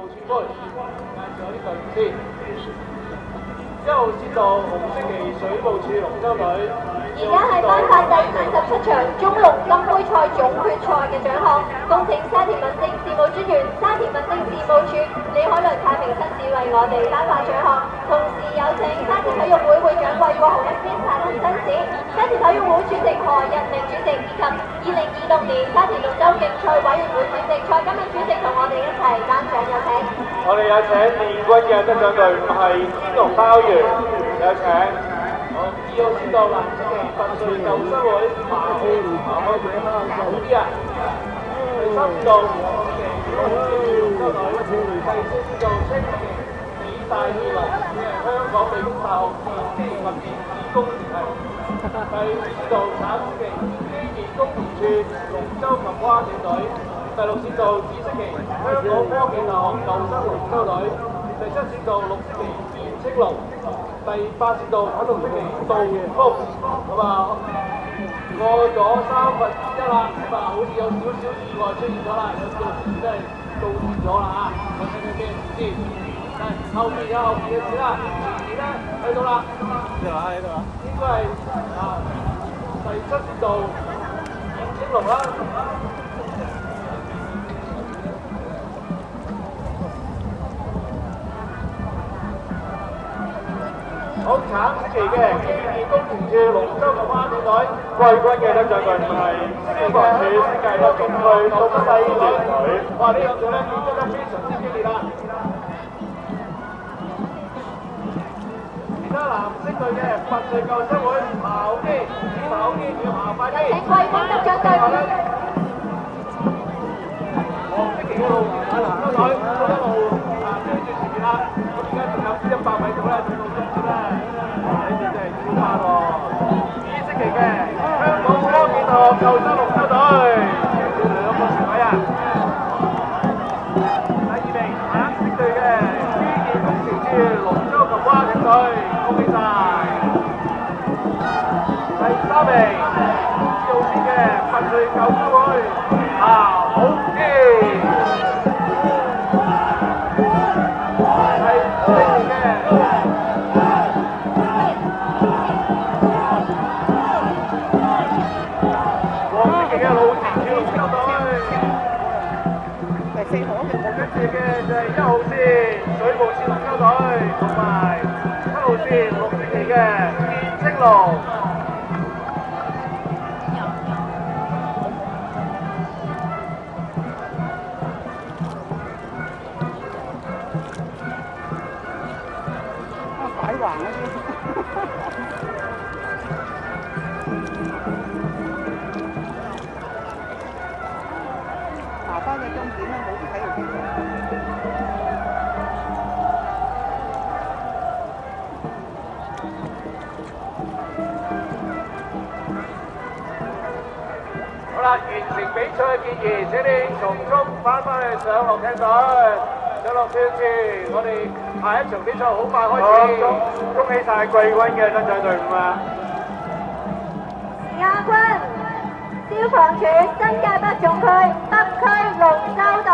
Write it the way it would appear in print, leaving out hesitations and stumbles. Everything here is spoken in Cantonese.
處杯，介紹下啲隊伍先。1號先到紅色旗水務處龍舟隊。而家係頒發第47場中龍金杯賽總決賽嘅獎項，恭請沙田民政事務專員、沙田民政事務處李海倫太平紳士為我哋頒發獎項，同時有請沙田體育會會長魏國豪一邊太平紳士、沙田體育會主席何日明主席以及2026年沙田龍舟競賽委員會主席蔡金敏主席同我哋一齊頒獎，有請。我哋有請練軍嘅得獎隊伍係天龍鮑魚，有請。好，2號先到藍色旗拔萃救生會麻好啲啊！第3先到黃色旗龍舟隊，第4先到青色旗理大氣流嘅香港理工大學電機及電子工程系，第5先到橙色旗機電工程處龍舟及蛙艇隊，第6先到紫色旗香港科技大學救生龍舟隊，第7先到綠色旗電青龍。第8節道粉紅色旗道元峰，咁啊過咗1/3啦，咁啊好似有少少意外出現咗啦，有少少真係導致咗啦嚇，我睇睇咩事先。後邊有後邊嘅事啦，前面咧睇到啦，喺度啊，應該係第7節道電青龍啦。好，橙色旗嘅機電工程處龍舟及蛙艇隊，季軍嘅得獎隊伍係消防處新界北警區東西聯隊。哇！呢兩隊咧競爭得非常之激烈啦。其他藍色隊嘅拔萃救生會茅基與麻快基。請季軍得獎隊伍。黃色旗嘅龍舟隊都一路追住前面啦。咁而家仲有100米度咧，仲到終點咧。呢啲真係超快喎！紫色旗嘅香港科技大學救生龍舟隊，少2個船位啊！第2名橙色隊嘅機電工程處龍舟及蛙艇隊，恭喜晒！第3名2號線嘅拔萃救生會好機。跟住嘅就係1號線水務處龍舟隊，同埋7號線綠色旗嘅電青龍。擺橫嗰啲。拿翻嘅終點咧，冇唔睇到幾多。好啦，完成比賽嘅建議，請你從中返去上落艇隊，上落跳住。我哋下一場比賽好快開始。恭喜晒季軍嘅得獎隊伍啊！亞軍，消防處新界北總區北區龍舟隊。